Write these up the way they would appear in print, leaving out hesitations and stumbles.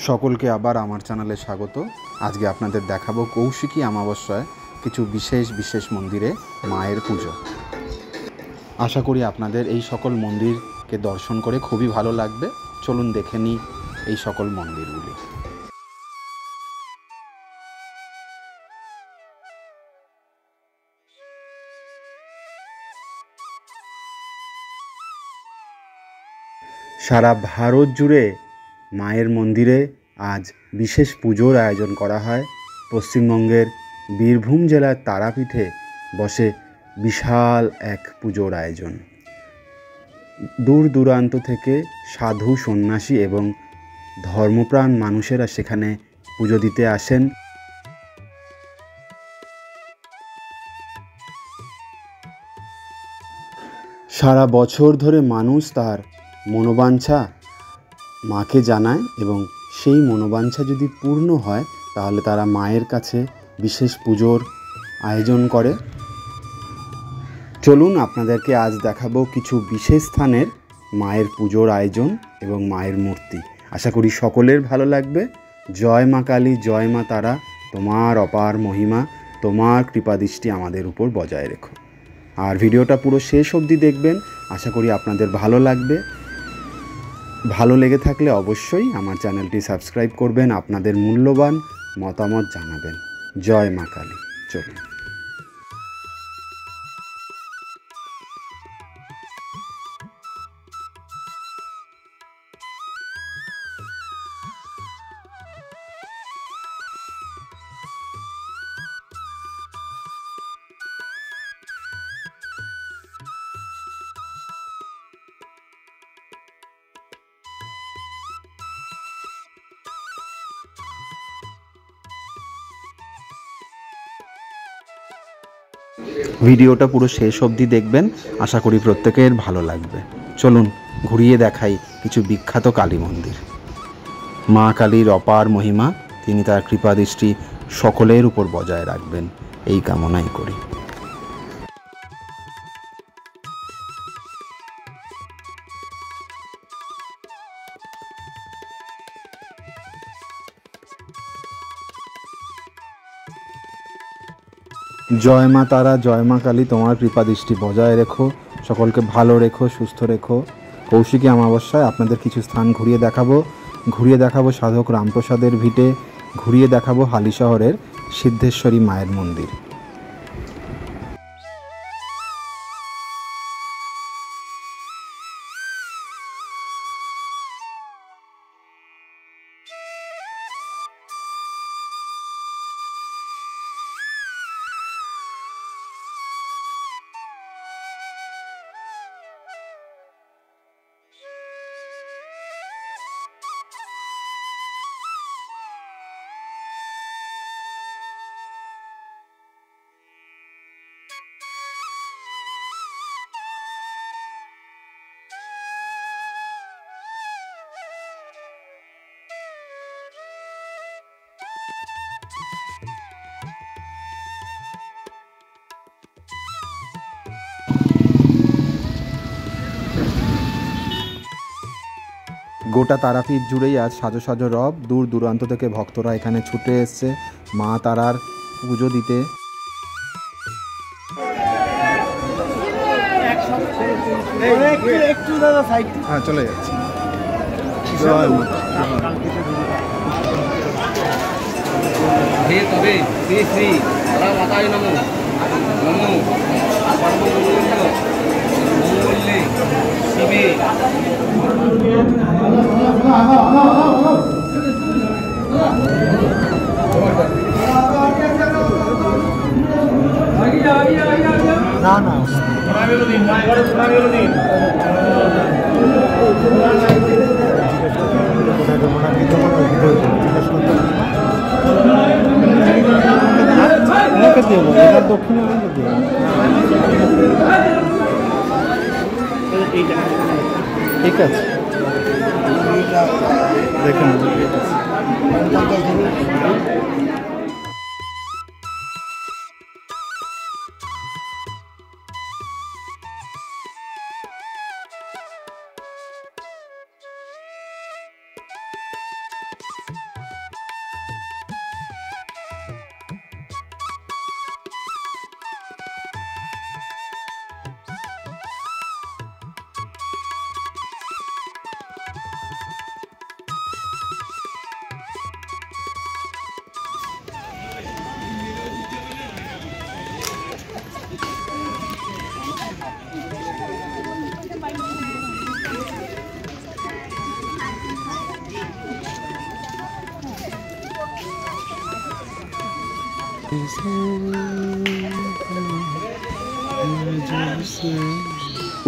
সকলকে আবার আমার চ্যানেলে স্বাগত। আজকে আপনাদের দেখাবো কৌশিকী অমাবস্যায় কিছু বিশেষ মন্দিরে মায়ের পুজো। আশা করি আপনাদের এই সকল মন্দিরকে দর্শন করে খুবই ভালো লাগবে। চলুন দেখে নিই এই সকল মন্দিরগুলি। সারা ভারত জুড়ে মায়ের মন্দিরে আজ বিশেষ পুজোর আয়োজন করা হয়। পশ্চিমবঙ্গের বীরভূম জেলার তারাপীঠে বসে বিশাল এক পুজোর আয়োজন। দূর দূরান্ত থেকে সাধু সন্ন্যাসী এবং ধর্মপ্রাণ মানুষেরা সেখানে পুজো দিতে আসেন। সারা বছর ধরে মানুষ তার মনোবাঞ্ছা মাকে জানায় এবং সেই মনোবাঞ্ছা যদি পূর্ণ হয় তাহলে তারা মায়ের কাছে বিশেষ পুজোর আয়োজন করে। চলুন আপনাদেরকে আজ দেখাবো কিছু বিশেষ স্থানের মায়ের পুজোর আয়োজন এবং মায়ের মূর্তি। আশা করি সকলের ভালো লাগবে। জয় মা কালী, জয় মা তারা, তোমার অপার মহিমা, তোমার কৃপাদৃষ্টি আমাদের উপর বজায় রেখো। আর ভিডিওটা পুরো শেষ অবধি দেখবেন, আশা করি আপনাদের ভালো লাগবে। ভালো লেগে থাকলে অবশ্যই আমার চ্যানেলটি সাবস্ক্রাইব করবেন, আপনাদের মূল্যবান মতামত জানাবেন। জয় মা কালী। চলুন। ভিডিওটা পুরো শেষ অবধি দেখবেন, আশা করি প্রত্যেকের ভালো লাগবে। চলুন ঘুরিয়ে দেখাই কিছু বিখ্যাত কালী মন্দির। মা কালীর অপার মহিমা, তিনি তার কৃপাদৃষ্টি সকলের উপর বজায় রাখবেন, এই কামনাই করি। জয় মা তারা, জয় মা কালী, তোমার কৃপাদৃষ্টি বজায় রেখো, সকলকে ভালো রেখো, সুস্থ রেখো। কৌশিকী অমাবস্যায় আপনাদের কিছু স্থান ঘুরিয়ে দেখাবো সাধক রামপ্রসাদের ভিটে, ঘুরিয়ে দেখাবো হালিশহরের সিদ্ধেশ্বরী মায়ের মন্দির। গোটা তারাপীঠ জুড়েই আজ সাজো সাজো রব। দূর দূরান্ত থেকে ভক্তরা এখানে ছুটে এসছে মা তারার পুজো দিতে। হ্যাঁ, চলে যাচ্ছে। না না দক্ষিণে ঠিক আছে, দেখুন।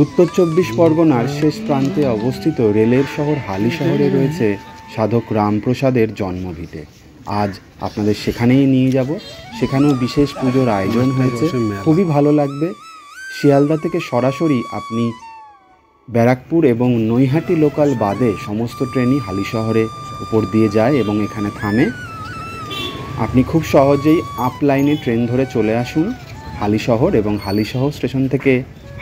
উত্তর 24 পরগনার শেষ প্রান্তে অবস্থিত রেলের শহর হালিশহরে রয়েছে সাধক রামপ্রসাদের জন্মভিটে। আজ আপনাদের সেখানেই নিয়ে যাব। সেখানেও বিশেষ পুজোর আয়োজন হয়েছে, খুবই ভালো লাগবে। শিয়ালদা থেকে সরাসরি আপনি ব্যারাকপুর এবং নৈহাটি লোকাল বাদে সমস্ত ট্রেনই হালিশহরে উপর দিয়ে যায় এবং এখানে থামে। আপনি খুব সহজেই আপ লাইনে ট্রেন ধরে চলে আসুন হালিশহর, এবং হালিশহর স্টেশন থেকে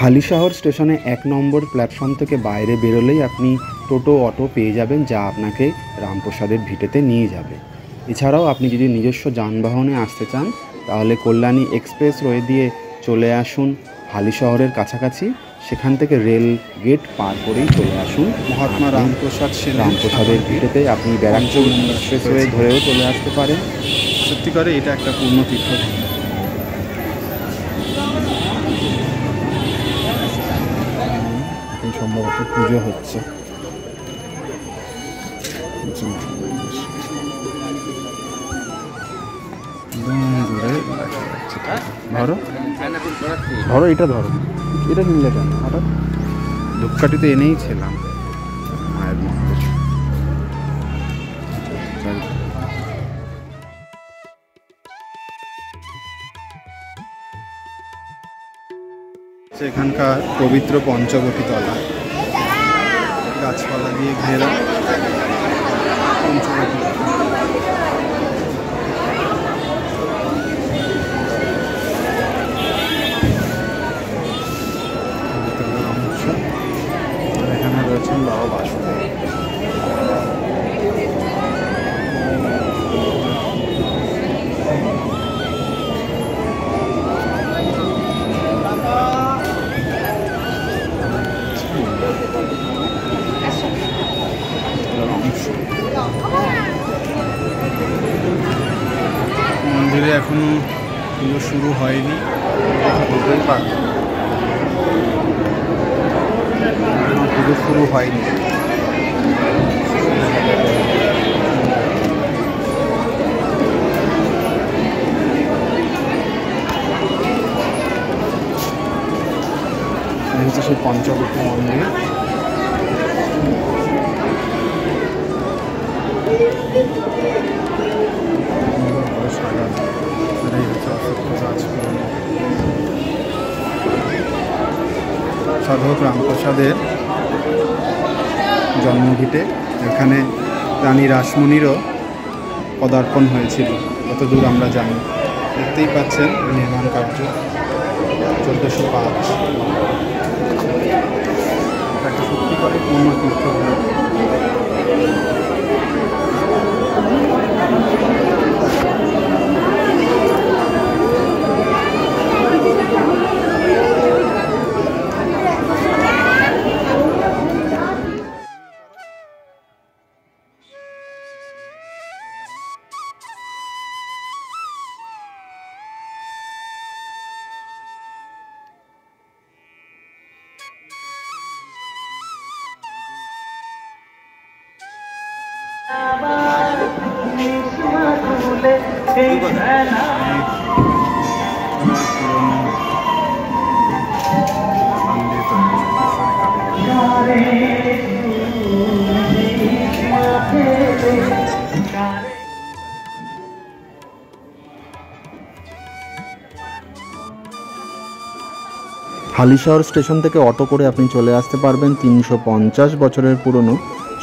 হালিশহর স্টেশনে 1 নম্বর প্ল্যাটফর্ম থেকে বাইরে বেরোলেই আপনি টোটো অটো পেয়ে যাবেন, যা আপনাকে রামপ্রসাদের ভিটেতে নিয়ে যাবে। এছাড়াও আপনি যদি নিজস্ব যানবাহনে আসতে চান তাহলে কল্যাণী এক্সপ্রেস ওয়ে দিয়ে চলে আসুন হালিশহরের কাছাকাছি। সেখান থেকে রেল গেট পার করেই চলে আসুন মহাত্মা রামপ্রসাদের ভিটেতে। আপনি ব্যারাকপুর এক্সপ্রেসওয়ে ধরেও চলে আসতে পারেন। সত্যিকারে এটা একটা পূর্ণ তীর্থভূমি। এখন সম্ভবত পুজো হচ্ছে। ধরো ধরো, এটা ধরো, এটা নিলে কেন? হঠাৎ ধূপকাঠি তো এনেই ছিলাম মায়ের মধ্যে। সেখানকার পবিত্র পঞ্চবটী তলা, গাছপালা দিয়ে ঘেরা পঞ্চবটী তলা। এখানে রয়েছেন বাবা বাসুদেব। মন্দিরে এখনো পুজো শুরু হয়নি, পুজো শুরু হয়নি। হচ্ছে সেই পঞ্চবটী মন্দির। সাধক রামপ্রসাদের জন্মভিটে। এখানে রানী রাসমণিরও পদার্পণ হয়েছিল, যতদূর আমরা জানি। দেখতেই পাচ্ছেন নির্মাণ কার্য 1405। একটা সত্যি করে পূর্ণ তীর্থভূমি। হালিশহর স্টেশন থেকে অটো করে আপনি চলে আসতে পারবেন 350 বছরের পুরনো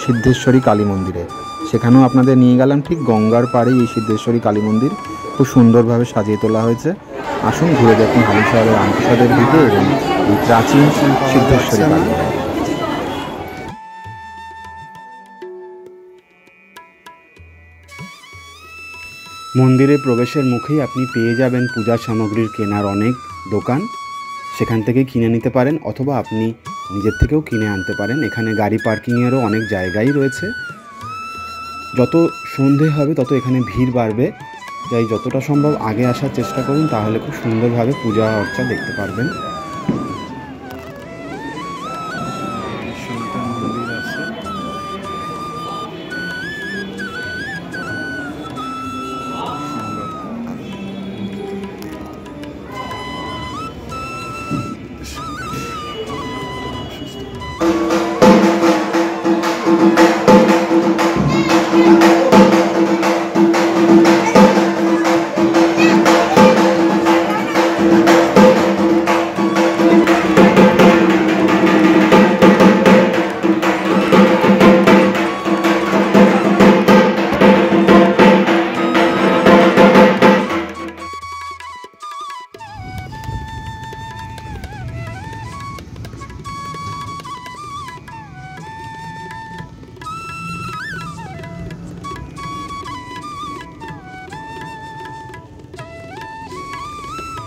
সিদ্ধেশ্বরী কালী মন্দিরে। সেখানেও আপনাদের নিয়ে গেলাম ঠিক গঙ্গার পাড়েই এই সিদ্ধেশ্বরী কালী মন্দির, খুব সুন্দরভাবে সাজিয়ে তোলা হয়েছে। আসুন ঘুরে দেখুন হালিশহরের রামপ্রসাদের ভিটে এবং এই প্রাচীন সিদ্ধেশ্বরী কালী। মন্দিরে প্রবেশের মুখেই আপনি পেয়ে যাবেন পূজার সামগ্রীর কেনার অনেক দোকান। সেখান থেকে কিনে নিতে পারেন, অথবা আপনি নিজের থেকেও কিনে আনতে পারেন। এখানে গাড়ি পার্কিংয়েরও অনেক জায়গাই রয়েছে। যত সন্ধে হবে তত এখানে ভিড় বাড়বে, তাই যতটা সম্ভব আগে আসার চেষ্টা করুন, তাহলে খুব সুন্দরভাবে পূজা অর্চা দেখতে পারবেন।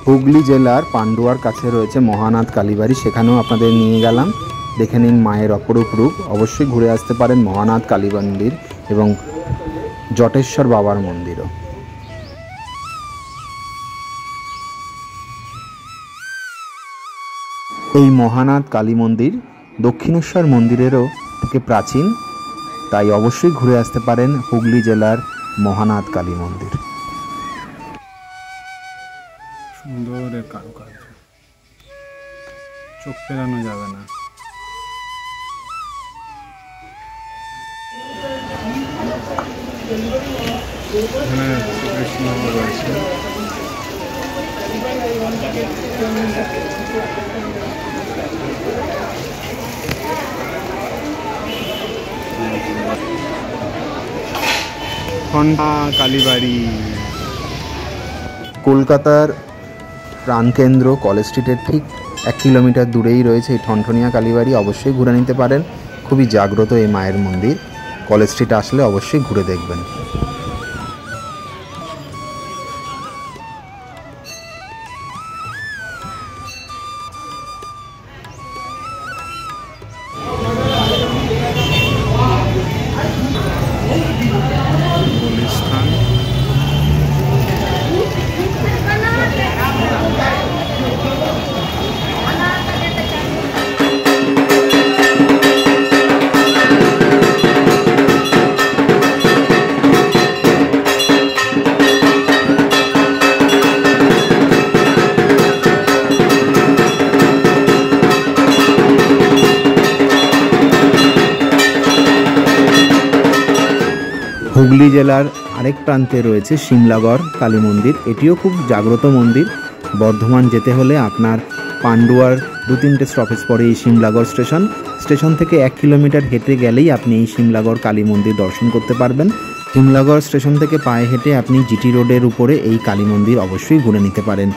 হুগলি জেলার পান্ডুয়ার কাছে রয়েছে মহানাথ কালীবাড়ি, সেখানেও আপনাদের নিয়ে গেলাম। দেখে নিন মায়ের অপরূপ রূপ। অবশ্যই ঘুরে আসতে পারেন মহানাথ কালী মন্দির এবং জটেশ্বর বাবার মন্দিরও। এই মহানাথ কালী মন্দির দক্ষিণেশ্বর মন্দিরেরও থেকে প্রাচীন, তাই অবশ্যই ঘুরে আসতে পারেন হুগলি জেলার মহানাথ কালী মন্দির। সুন্দরের কারুকার্য, চোখ ফেরানো যাবে না। এখানে কৃষ্ণ রয়েছে। ঘন্টা কালীবাড়ি। কলকাতার প্রাণকেন্দ্র কলেজ স্ট্রিটের ঠিক 1 কিলোমিটার দূরেই রয়েছে এই ঠনঠনিয়া কালীবাড়ি। অবশ্যই ঘুরে নিতে পারেন, খুবই জাগ্রত এই মায়ের মন্দির। কলেজ স্ট্রিট আসলে অবশ্যই ঘুরে দেখবেন। বলিস্থান। হুগলি জেলার আরেক প্রান্তে রয়েছে সিমলাগড় কালী মন্দির। এটিও খুব জাগ্রত মন্দির। বর্ধমান যেতে হলে আপনার পান্ডুয়ার 2-3টে স্টপেজ পরে এই সিমলাগড় স্টেশন থেকে 1 কিলোমিটার হেঁটে গেলেই আপনি এই সিমলাগড় কালী মন্দির দর্শন করতে পারবেন। সিমলাগড় স্টেশন থেকে পায়ে হেঁটে আপনি জিটি রোডের উপরে এই কালী মন্দির অবশ্যই ঘুরে নিতে পারেন।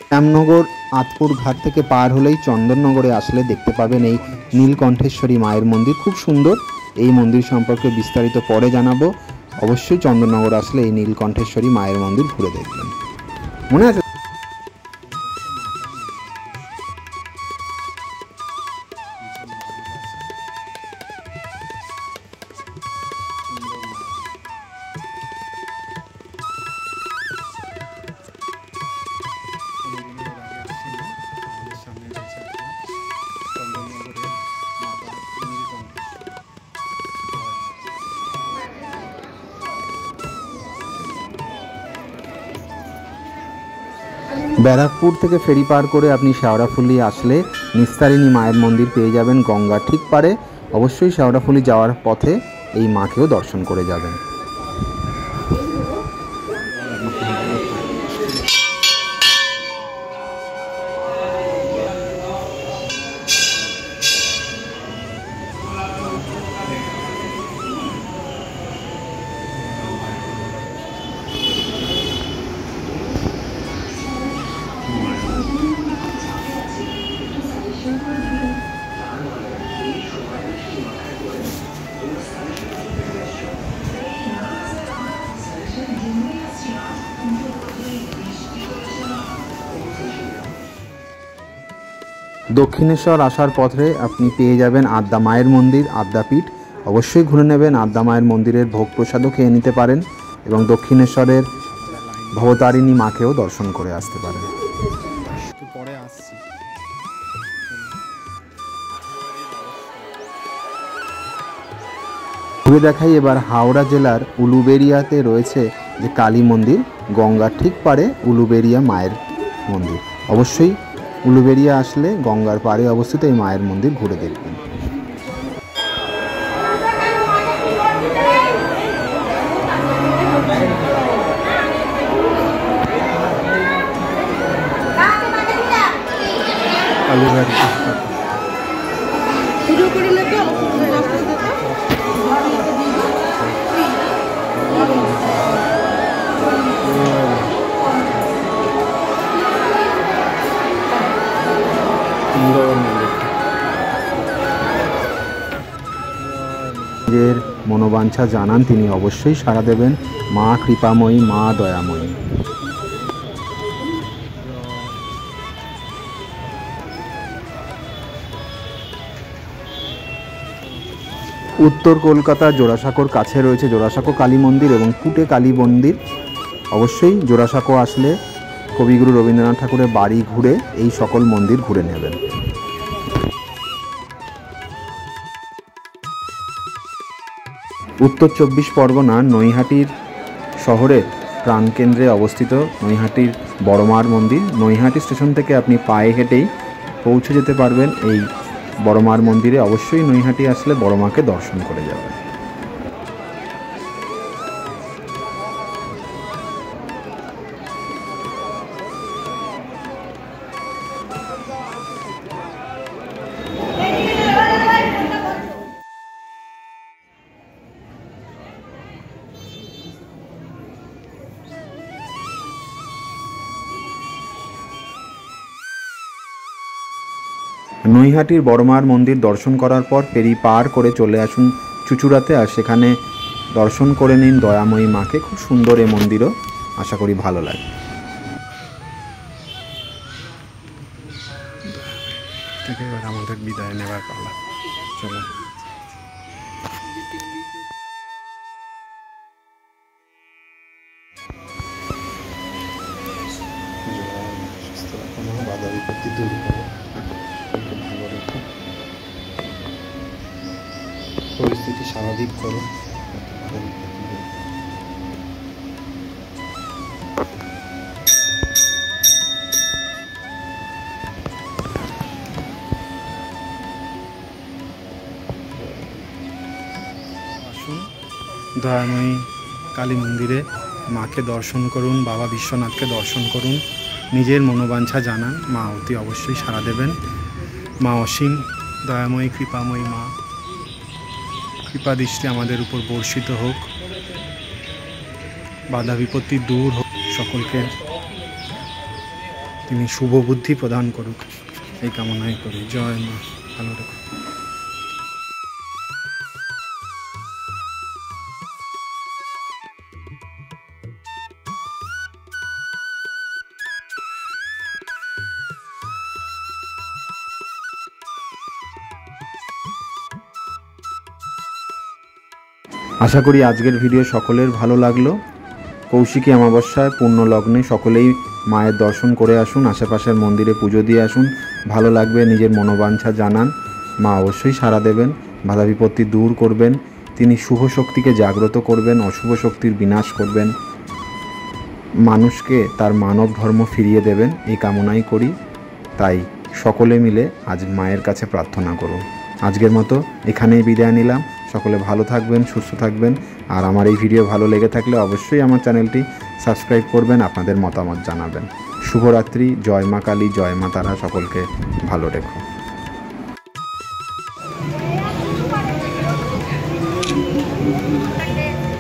শ্যামনগর আতপুর ঘাট থেকে পার হলেই চন্দননগরে আসলে দেখতে পাবেন এই নীলকণ্ঠেশ্বরী মায়ের মন্দির। খুব সুন্দর। এই মন্দির সম্পর্কে বিস্তারিত পরে জানাবো। অবশ্যই চন্দননগর আসলে এই নীলকণ্ঠেশ্বরী মায়ের মন্দির ঘুরে দেখবেন। মনে আছে? ব্যারাকপুর থেকে ফেরি পার করে আপনি শেওড়াফুলি আসলে নিস্তারিণী মায়ের মন্দির পেয়ে যাবেন গঙ্গার ঠিক পারে। অবশ্যই শেওড়াফুলি যাওয়ার পথে এই মাকেও দর্শন করে যাবেন। দক্ষিণেশ্বর আসার পথে আপনি পেয়ে যাবেন আদ্যা মায়ের মন্দির, আদ্যাপীঠ। অবশ্যই ঘুরে নেবেন। আদ্যা মায়ের মন্দিরের ভোগ প্রসাদও খেয়ে নিতে পারেন এবং দক্ষিণেশ্বরের ভবতারিণী মাকেও দর্শন করে আসতে পারেন। পরে আসছি। ঘুরে দেখাই এবার হাওড়া জেলার উলুবেড়িয়াতে রয়েছে যে কালী মন্দির, গঙ্গার ঠিক পারে উলুবেড়িয়া মায়ের মন্দির। অবশ্যই উলুবেড়িয়া আসলে গঙ্গার পাড়ে অবস্থিত এই মায়ের মন্দির ঘুরে দেখবেন। কালীবাড়ি নিজের মনোবাঞ্ছা জানান, তিনি অবশ্যই সাড়া দেবেন। মা কৃপাময়ী, মা দয়াময়ী। উত্তর কলকাতা জোড়াসাঁকোর কাছে রয়েছে জোড়াসাঁকো কালী মন্দির এবং কুটে কালী মন্দির। অবশ্যই জোড়াসাঁকো আসলে কবিগুরু রবীন্দ্রনাথ ঠাকুরের বাড়ি ঘুরে এই সকল মন্দির ঘুরে নেবেন। উত্তর 24 পরগনা নৈহাটির শহরের প্রাণকেন্দ্রে অবস্থিত নৈহাটির বড়মার মন্দির। নৈহাটি স্টেশন থেকে আপনি পায়ে হেঁটেই পৌঁছে যেতে পারবেন এই বড়মার মন্দিরে। অবশ্যই নৈহাটি আসলে বড়মাকে দর্শন করে যাবেন। নৈহাটির বড়মার মন্দির দর্শন করার পর ফেরি পার করে চলে আসুন চুঁচুড়াতে, আর সেখানে দর্শন করে নিন দয়াময়ী মাকে। খুব সুন্দর এই মন্দিরও, আশা করি ভালো লাগে। এবার আমাদের বিদায় নেবার পালা, চলো। বাধা বিপত্তি দূর করো, ভালো রেখো, পরিস্থিতি স্বাভাবিক করো, বাধা বিপত্তি দূর করো। আসুন দয়াময়ী কালী মন্দিরে মাকে দর্শন করুন, বাবা বিশ্বনাথকে দর্শন করুন, নিজের মনোবাঞ্ছা জানান, মা অতি অবশ্যই সাড়া দেবেন। মা অসীম দয়াময়ী কৃপাময়ী মা, কৃপা দৃষ্টি আমাদের উপর বর্ষিত হোক, বাধা বিপত্তি দূর হোক, সকলকে তিনি শুভ বুদ্ধি প্রদান করুক, এই কামনাই করি। জয় মা, ভালো রেখো। আশা করি আজকের ভিডিও সকলের ভালো লাগলো। কৌশিকী অমাবস্যায় পূর্ণ লগ্নে সকলেই মায়ের দর্শন করে আসুন, আশেপাশের মন্দিরে পুজো দিয়ে আসুন, ভালো লাগবে। নিজের মনোবাঞ্ছা জানান, মা অবশ্যই সাড়া দেবেন, বাধা বিপত্তি দূর করবেন, তিনি শুভ শক্তিকে জাগ্রত করবেন, অশুভ শক্তির বিনাশ করবেন, মানুষকে তার মানব ধর্ম ফিরিয়ে দেবেন, এই কামনাই করি। তাই সকলে মিলে আজ মায়ের কাছে প্রার্থনা করুন। আজকের মতো এখানেই বিদায় নিলাম। সকলে ভালো থাকবেন, সুস্থ থাকবেন। আর আমার এই ভিডিও ভালো লেগে থাকলে অবশ্যই আমার চ্যানেলটি সাবস্ক্রাইব করবেন, আপনাদের মতামত জানাবেন। শুভরাত্রি, জয় মা কালী, জয় মা তারা, সকলকে ভালো রেখো। Thank you.